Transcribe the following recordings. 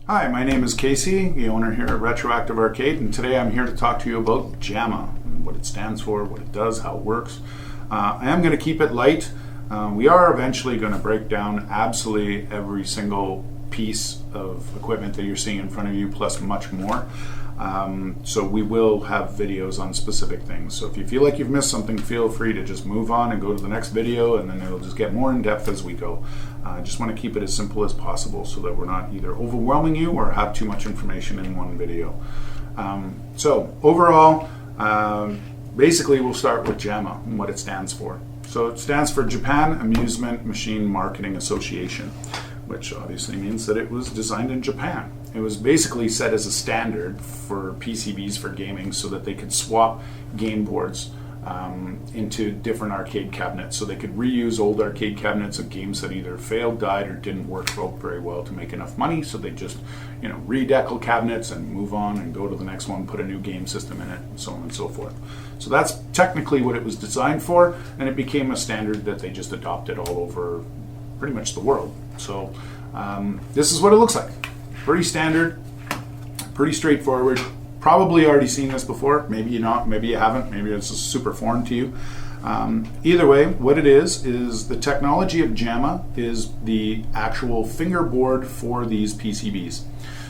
Hi, my name is Casey, the owner here at Retroactive Arcade, and today I'm here to talk to you about JAMMA, what it stands for, what it does, how it works. I am going to keep it light. We are eventually going to break down absolutely every single piece of equipment that you're seeing in front of you, plus much more. So we will have videos on specific things. So if you feel like you've missed something, feel free to just move on and go to the next video, and then it'll just get more in depth as we go. I just want to keep it as simple as possible so that we're not either overwhelming you or have too much information in one video. So overall, basically we'll start with JAMMA and what it stands for. So it stands for Japan Amusement Machine Marketing Association, which obviously means that it was designed in Japan. It was basically set as a standard for PCBs for gaming so that they could swap game boards into different arcade cabinets, so they could reuse old arcade cabinets of games that either failed, died, or didn't work very well to make enough money. So they just, redecal cabinets and move on and go to the next one, put a new game system in it, and so on and so forth. So that's technically what it was designed for, and it became a standard that they just adopted all over pretty much the world. So this is what it looks like. Pretty standard, pretty straightforward. Probably already seen this before, maybe you not, maybe you haven't, maybe it's just super foreign to you. Either way, what it is the technology of JAMMA is the actual fingerboard for these PCBs.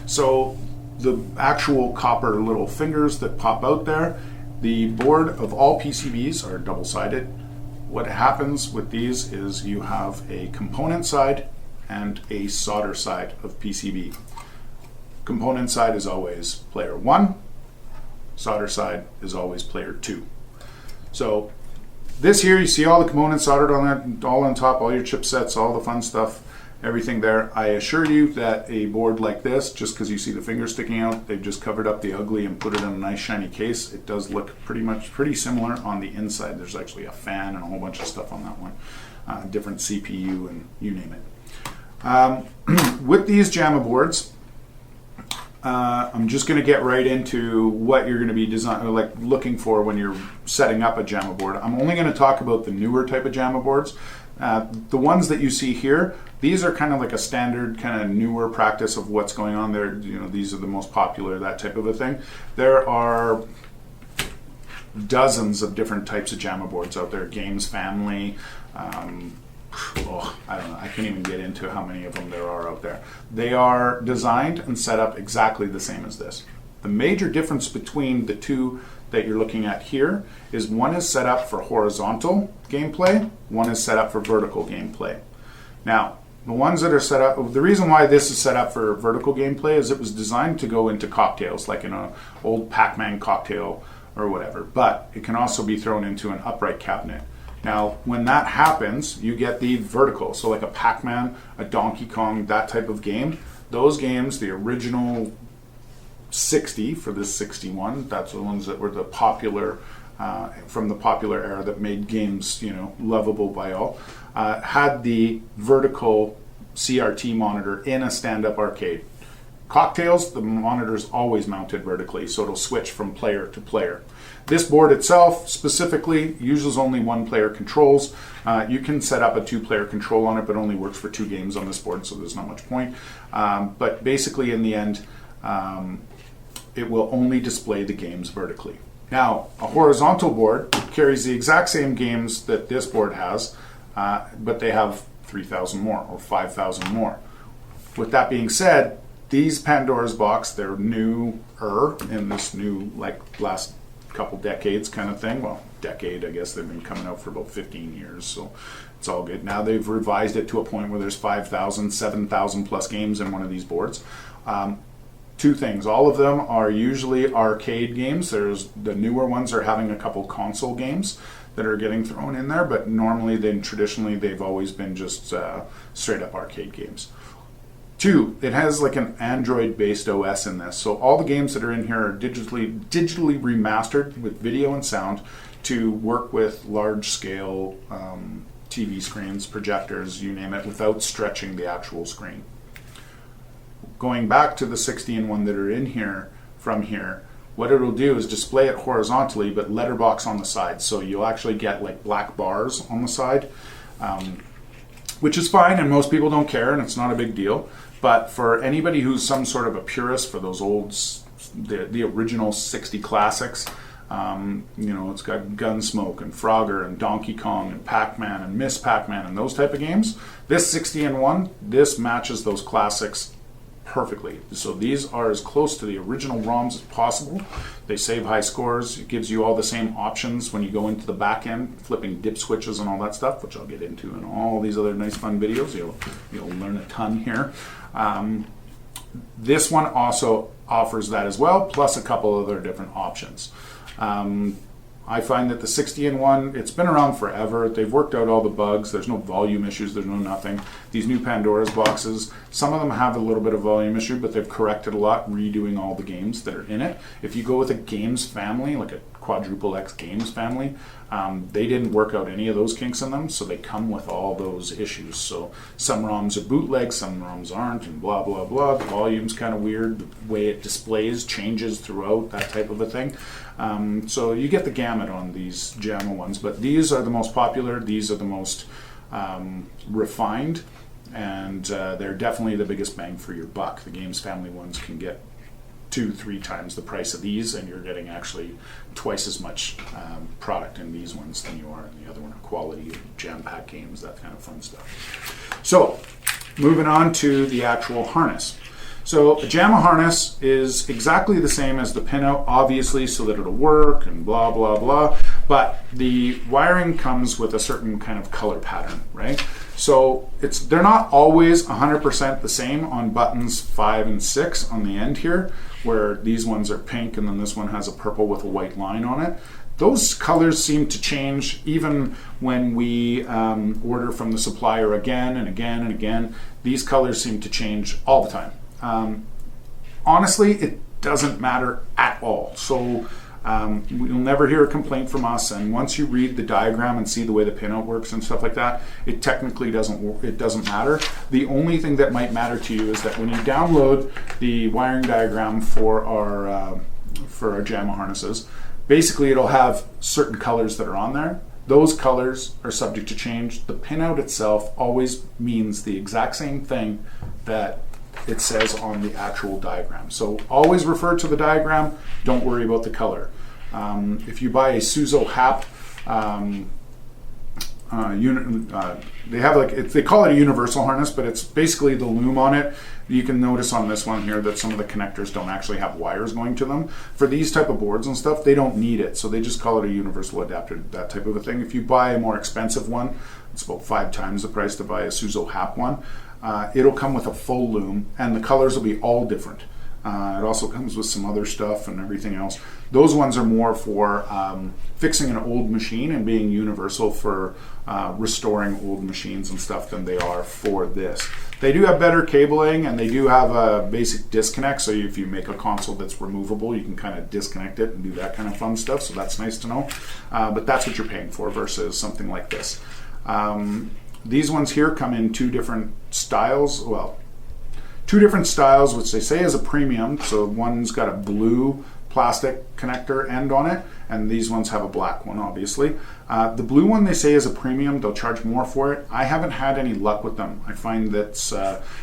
So the actual copper little fingers that pop out there, the board of all PCBs are double-sided. What happens with these is you have a component side and a solder side of PCB. Component side is always player 1, solder side is always player 2. So this here, you see all the components soldered on that, all on top, all your chipsets, all the fun stuff, everything there. I assure you that a board like this, just because you see the fingers sticking out, they've just covered up the ugly and put it in a nice shiny case. It does look pretty similar on the inside. There's actually a fan and a whole bunch of stuff on that one, different CPU and you name it. With these JAMMA boards, I'm just going to get right into what you're going to be looking for when you're setting up a JAMMA board. I'm only going to talk about the newer type of JAMMA boards. The ones that you see here, these are kind of like a standard kind of newer practice of what's going on there. These are the most popular, that type of a thing. There are dozens of different types of JAMMA boards out there. Games family. I don't know. I can't even get into how many of them there are out there. They are designed and set up exactly the same as this. The major difference between the two that you're looking at here is one is set up for horizontal gameplay, one is set up for vertical gameplay. Now, the ones that are set up, the reason why this is set up for vertical gameplay is it was designed to go into cocktails, like in an old Pac-Man cocktail or whatever, but it can also be thrown into an upright cabinet. Now, when that happens, you get the vertical. So like a Pac-Man, a Donkey Kong, that type of game. Those games, the original 60 for this 61, that's the ones that were the popular, from the popular era that made games, lovable by all, had the vertical CRT monitor in a stand-up arcade. Cocktails, the monitor's always mounted vertically, so it'll switch from player to player. This board itself specifically uses only one-player controls. You can set up a two-player control on it, but only works for 2 games on this board, so there's not much point. But basically, in the end, it will only display the games vertically. Now, a horizontal board carries the exact same games that this board has, but they have 3,000 more or 5,000 more. With that being said, these Pandora's box, they're newer in this new, last couple decades kind of thing. Well, decade, I guess they've been coming out for about 15 years, so it's all good. Now they've revised it to a point where there's 5,000, 7,000 plus games in one of these boards. 2 things. All of them are usually arcade games. There's the newer ones are having a couple console games that are getting thrown in there, but normally, traditionally, they've always been just straight up arcade games. 2, it has like an Android-based OS in this, so all the games that are in here are digitally remastered with video and sound to work with large-scale TV screens, projectors, you name it, without stretching the actual screen. Going back to the 60 and one that are in here from here, what it'll do is display it horizontally, but letterbox on the side, so you'll actually get like black bars on the side. Which is fine, and most people don't care, and it's not a big deal. But for anybody who's some sort of a purist for those the original 60 classics, it's got Gunsmoke and Frogger and Donkey Kong and Pac-Man and Miss Pac-Man and those type of games. This 60-in-1, this matches those classics perfectly. So these are as close to the original ROMs as possible. They save high scores. It gives you all the same options when you go into the back end, flipping dip switches and all that stuff, which I'll get into in all these other nice fun videos. You'll learn a ton here. This one also offers that as well, plus a couple other different options. I find that the 60-in-1, it's been around forever. They've worked out all the bugs. There's no volume issues. There's no nothing. These new Pandora's boxes, some of them have a little bit of volume issue, but they've corrected a lot, redoing all the games that are in it. If you go with a games family, like a quadruple X games family, they didn't work out any of those kinks in them, so they come with all those issues. So some ROMs are bootleg, some ROMs aren't, and blah, blah, blah. The volume's kind of weird. The way it displays changes throughout, that type of a thing. So you get the gamut on these JAMMA ones, but these are the most popular. These are the most refined, and they're definitely the biggest bang for your buck. The games family ones can get 2-3 times the price of these, and you're getting actually twice as much product in these ones than you are in the other one. Quality, jam pack games, that kind of fun stuff. So moving on to the actual harness. So a JAMMA harness is exactly the same as the pinout, obviously, so that it'll work and blah, blah, blah. But the wiring comes with a certain kind of color pattern, right? So they're not always 100% the same on buttons 5 and 6 on the end here, where these ones are pink and then this one has a purple with a white line on it. Those colors seem to change even when we order from the supplier again and again and again. These colors seem to change all the time. Honestly, it doesn't matter at all. So you'll never hear a complaint from us, and once you read the diagram and see the way the pinout works and stuff like that, it technically doesn't matter. The only thing that might matter to you is that when you download the wiring diagram for our JAMMA harnesses, basically it'll have certain colors that are on there. Those colors are subject to change. The pinout itself always means the exact same thing that it says on the actual diagram. So always refer to the diagram, don't worry about the color. If you buy a Suzo Hap they have they call it a universal harness, but it's basically the loom on it. You can notice on this one here that some of the connectors don't actually have wires going to them. For these type of boards and stuff, they don't need it, so they just call it a universal adapter, that type of a thing. If you buy a more expensive one, it's about 5 times the price to buy a Suzo Hap one. It'll come with a full loom, and the colors will be all different. It also comes with some other stuff and everything else. Those ones are more for fixing an old machine and being universal for restoring old machines and stuff than they are for this. They do have better cabling, and they do have a basic disconnect, so if you make a console that's removable, you can kind of disconnect it and do that kind of fun stuff, so that's nice to know. But that's what you're paying for versus something like this. These ones here come in 2 different styles. Well, 2 different styles, which they say is a premium. So one's got a blue plastic connector end on it, and these ones have a black one, obviously. The blue one they say is a premium. They'll charge more for it. I haven't had any luck with them. I find that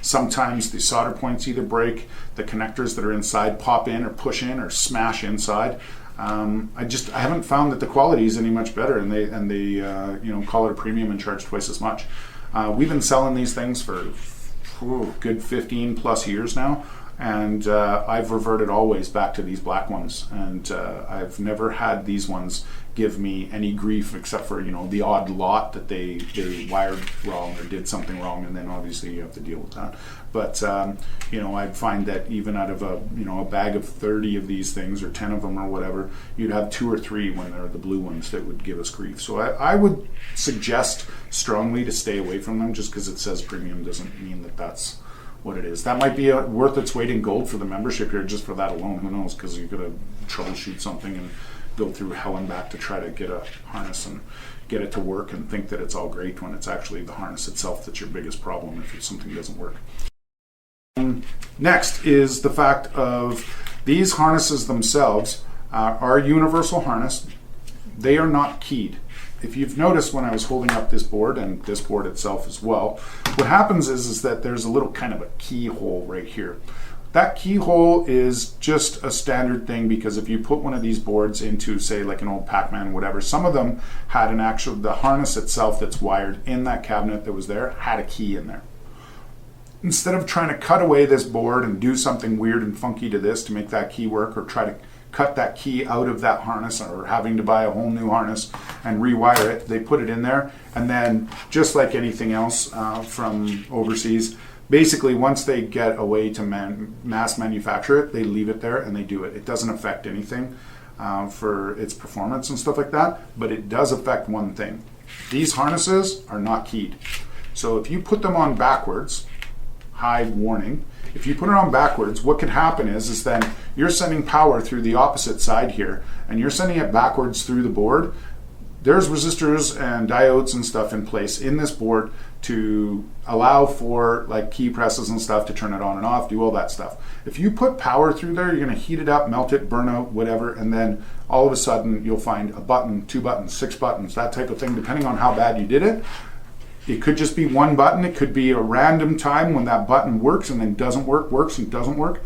sometimes the solder points either break, the connectors that are inside pop in or push in or smash inside. I haven't found that the quality is any much better, and they call it a premium and charge twice as much. We've been selling these things for good 15 plus years now, and I've reverted always back to these black ones, and I've never had these ones give me any grief except for the odd lot that they wired wrong or did something wrong, and then obviously you have to deal with that. But I'd find that even out of a bag of 30 of these things or 10 of them or whatever, you'd have 2 or 3 when they're the blue ones that would give us grief. So I would suggest strongly to stay away from them. Just because it says premium doesn't mean that that's what it is. That might be worth its weight in gold for the membership here, just for that alone. Who knows? Because you could troubleshoot something and go through hell and back to try to get a harness and get it to work and think that it's all great when it's actually the harness itself that's your biggest problem if something doesn't work. Next is the fact of these harnesses themselves are universal harness. They are not keyed. if you've noticed when I was holding up this board and this board itself as well, what happens is that there's a little kind of a keyhole right here. That keyhole is just a standard thing because if you put one of these boards into, say, like an old Pac-Man, whatever, some of them had the harness itself that's wired in that cabinet that was there had a key in there. Instead of trying to cut away this board and do something weird and funky to this to make that key work, or try to cut that key out of that harness, or having to buy a whole new harness and rewire it, they put it in there. And then just like anything else from overseas, basically once they get a way to mass manufacture it, they leave it there and they do it. It doesn't affect anything for its performance and stuff like that, but it does affect one thing. These harnesses are not keyed. So if you put them on backwards, high warning, if you put it on backwards, what could happen is then you're sending power through the opposite side here, and you're sending it backwards through the board. There's resistors and diodes and stuff in place in this board to allow for like key presses and stuff to turn it on and off, do all that stuff. If you put power through there, you're going to heat it up, melt it, burn out, whatever, and then all of a sudden you'll find a button, 2 buttons, 6 buttons, that type of thing, depending on how bad you did it. It could just be one button. It could be a random time when that button works and then doesn't work, works and doesn't work.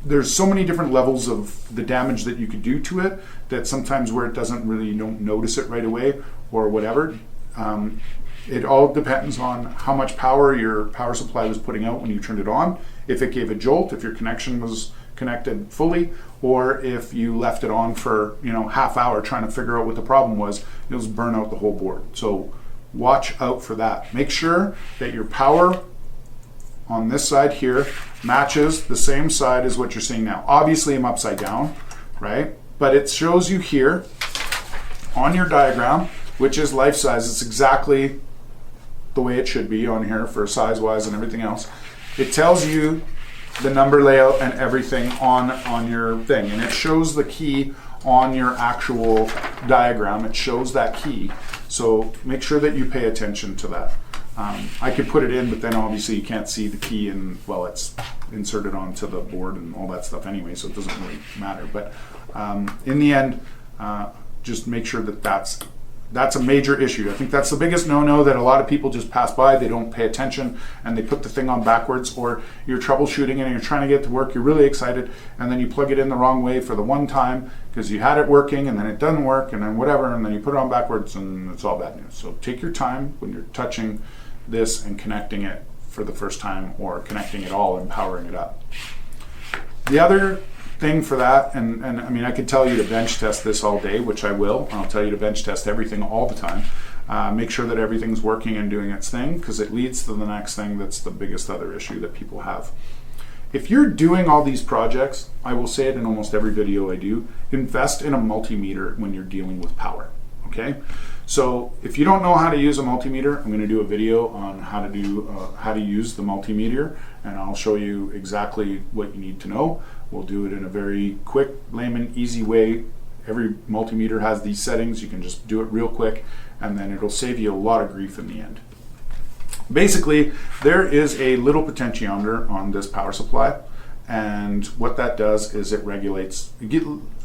There's so many different levels of the damage that you could do to it that sometimes where it doesn't really, you don't notice it right away or whatever. It all depends on how much power your power supply was putting out when you turned it on. If it gave a jolt, if your connection was connected fully, or if you left it on for half hour trying to figure out what the problem was, it'll just burn out the whole board. So watch out for that. Make sure that your power on this side here matches the same side as what you're seeing now. Obviously I'm upside down, right? But it shows you here on your diagram, which is life size. It's exactly the way it should be on here for size wise and everything else. It tells you the number layout and everything on your thing, and it shows the key on your actual diagram. It shows that key. So make sure that you pay attention to that. I could put it in, but then obviously you can't see the key and it's inserted onto the board and all that stuff anyway, so it doesn't really matter. But in the end, just make sure that that's a major issue. I think that's the biggest no-no that a lot of people just pass by. They don't pay attention and they put the thing on backwards, or you're troubleshooting and you're trying to get it to work, you're really excited, and then you plug it in the wrong way for the one time because you had it working and then it doesn't work and then whatever, and then you put it on backwards and it's all bad news. So take your time when you're touching this and connecting it for the first time, or connecting it all and powering it up. The other thing for that, and I mean, I could tell you to bench test this all day, which I will. I'll tell you to bench test everything all the time. Make sure that everything's working and doing its thing, because it leads to the next thing that's the biggest other issue that people have. If you're doing all these projects, I will say it in almost every video I do, invest in a multimeter when you're dealing with power, okay? So if you don't know how to use a multimeter, I'm going to do a video on how to use the multimeter, and I'll show you exactly what you need to know. We'll do it in a very quick, layman, easy way. Every multimeter has these settings. You can just do it real quick, and then it'll save you a lot of grief in the end. Basically, there is a little potentiometer on this power supply, and what that does is it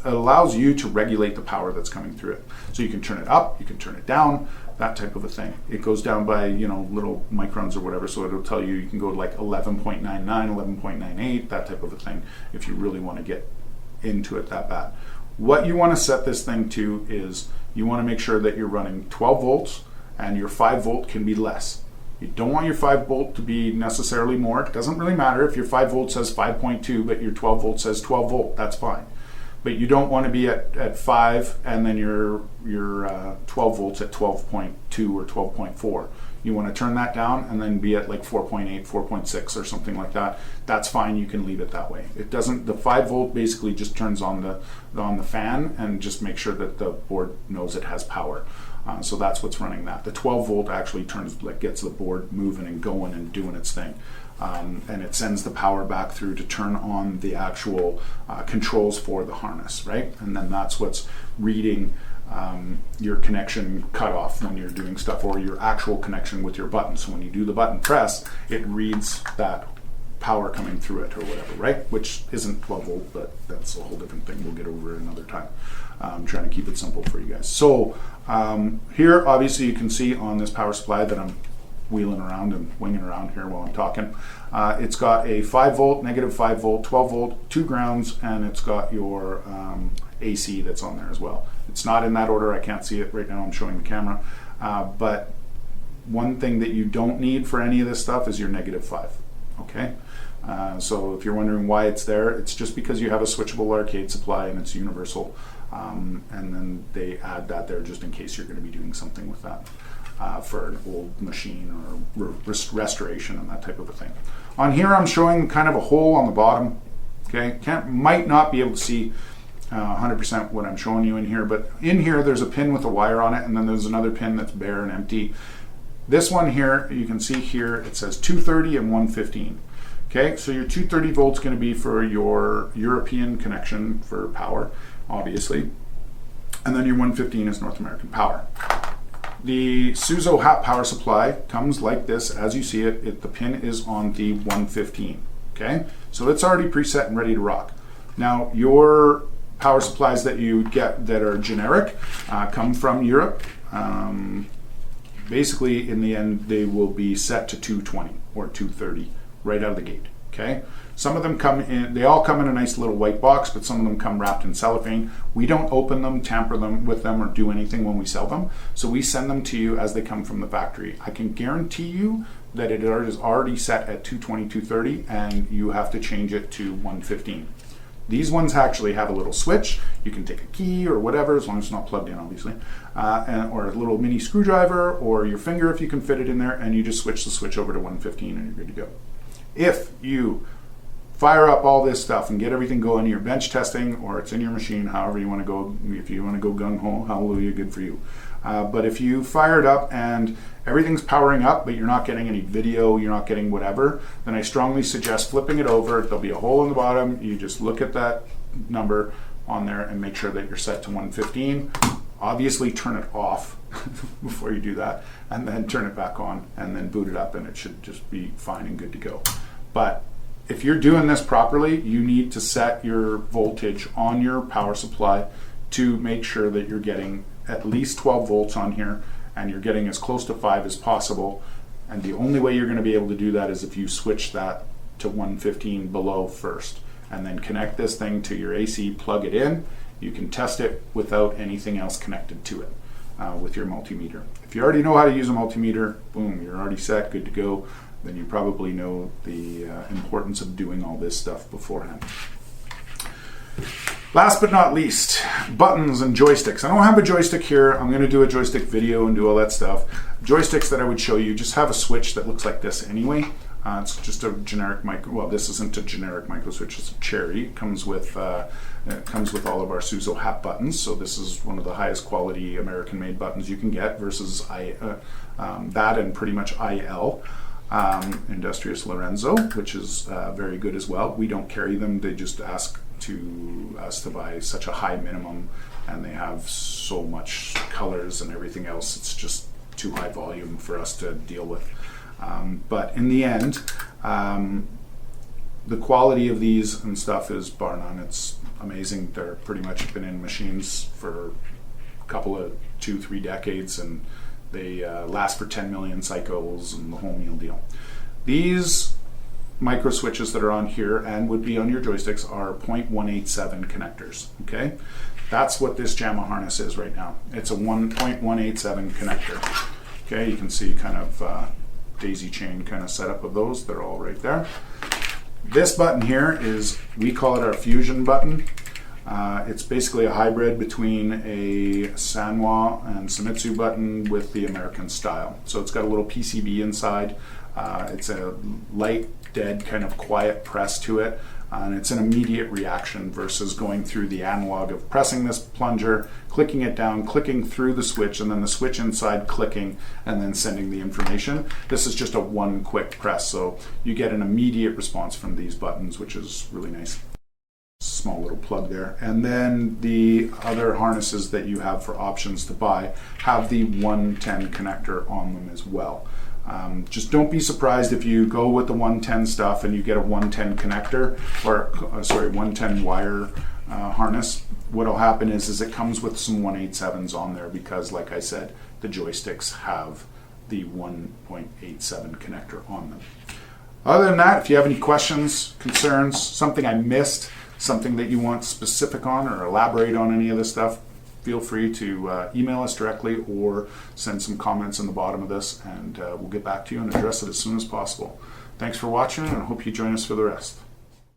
allows you to regulate the power that's coming through it. So you can turn it up, you can turn it down, that type of a thing. It goes down by little microns or whatever, so it'll tell you can go to like 11.99, 11.98, that type of a thing, if you really want to get into it that bad. What you want to set this thing to is you want to make sure that you're running 12 volts and your 5 volt can be less. You don't want your 5 volt to be necessarily more. It doesn't really matter if your 5 volt says 5.2 but your 12 volt says 12 volt, that's fine. But you don't want to be at 5 and then your 12 volts at 12.2 or 12.4. You want to turn that down and then be at like 4.8, 4.6 or something like that. That's fine, you can leave it that way. It doesn't, the 5 volt basically just turns on the fan and just make sure that the board knows it has power. So that's what's running that. The 12 volt actually gets the board moving and going and doing its thing. And it sends the power back through to turn on the actual controls for the harness, right? And then that's what's reading your connection cutoff when you're doing stuff, or your actual connection with your button. So when you do the button press, it reads that power coming through it or whatever, right? Which isn't 12 volt, but that's a whole different thing we'll get over another time. I'm trying to keep it simple for you guys. So here, obviously, you can see on this power supply that I'm wheeling around and winging around here while I'm talking. It's got a 5 volt, negative 5 volt, 12 volt, 2 grounds, and it's got your AC that's on there as well. It's not in that order. I can't see it right now. I'm showing the camera. But one thing that you don't need for any of this stuff is your negative 5. Okay? So if you're wondering why it's there, it's just because you have a switchable arcade supply and it's universal. And then they add that there just in case you're going to be doing something with that for an old machine or restoration and that type of a thing. On here I'm showing kind of a hole on the bottom. Okay, might not be able to see 100% what I'm showing you in here, but in here there's a pin with a wire on it, and then there's another pin that's bare and empty. This one here, you can see here, it says 230 and 115. Okay, so your 230 volts going to be for your European connection for power, obviously, and then your 115 is North American power. The Suzo HAP power supply comes like this, as you see it. The pin is on the 115. Okay, so it's already preset and ready to rock. Now your power supplies that you get that are generic come from Europe. Basically, in the end, they will be set to 220 or 230 right out of the gate. Okay, some of them come in, they all come in a nice little white box, but some of them come wrapped in cellophane. We don't open them, tamper them with them, or do anything when we sell them. So we send them to you as they come from the factory. I can guarantee you that it is already set at 220, 230, and you have to change it to 115. These ones actually have a little switch. You can take a key or whatever, as long as it's not plugged in, obviously, or a little mini screwdriver or your finger if you can fit it in there, and you just switch the switch over to 115 and you're good to go. If you fire up all this stuff and get everything going, you're bench testing or it's in your machine, however you want to go. If you want to go gung-ho, hallelujah, good for you. But if you fire it up and everything's powering up, but you're not getting any video, you're not getting whatever, then I strongly suggest flipping it over. There'll be a hole in the bottom. You just look at that number on there and make sure that you're set to 115. Obviously turn it off before you do that, and then turn it back on, and then boot it up, and it should just be fine and good to go. But if you're doing this properly, you need to set your voltage on your power supply to make sure that you're getting at least 12 volts on here, and you're getting as close to 5 as possible. And the only way you're going to be able to do that is if you switch that to 115 below first, and then connect this thing to your AC, plug it in. You can test it without anything else connected to it with your multimeter. If you already know how to use a multimeter, boom, you're already set, good to go. Then you probably know the importance of doing all this stuff beforehand. Last but not least, buttons and joysticks. I don't have a joystick here. I'm going to do a joystick video and do all that stuff. Joysticks that I would show you just have a switch that looks like this anyway. It's just a generic micro. Well, this isn't a generic micro switch. It's a Cherry. It comes with all of our Suzo HAP buttons. So this is one of the highest quality American-made buttons you can get versus that and pretty much IL. Industrious Lorenzo, which is very good as well. We don't carry them. They just ask us to buy such a high minimum, and they have so much colors and everything else. It's just too high volume for us to deal with. But in the end, the quality of these and stuff is bar none. It's amazing. They're pretty much been in machines for a couple of 2-3 decades, and they last for 10 million cycles and the whole meal deal. These micro switches that are on here and would be on your joysticks are 0.187 connectors. Okay, that's what this JAMMA harness is right now. It's a 1.187 connector. Okay, you can see kind of daisy chain kind of setup of those. They're all right there. This button here is, we call it our fusion button. It's basically a hybrid between a Sanwa and Famitsu button with the American style. So it's got a little PCB inside. It's a light, dead, kind of quiet press to it. And it's an immediate reaction versus going through the analog of pressing this plunger, clicking it down, clicking through the switch, and then the switch inside clicking, and then sending the information. This is just a one quick press, so you get an immediate response from these buttons, which is really nice. Small little plug there. And then the other harnesses that you have for options to buy have the 110 connector on them as well. Just don't be surprised if you go with the 110 stuff and you get a 110 connector, or 110 wire harness. What'll happen is it comes with some 187s on there because, like I said, the joysticks have the 1.87 connector on them. Other than that, if you have any questions, concerns, something I missed, something that you want specific on or elaborate on any of this stuff, feel free to email us directly or send some comments in the bottom of this, and we'll get back to you and address it as soon as possible. Thanks for watching, and I hope you join us for the rest.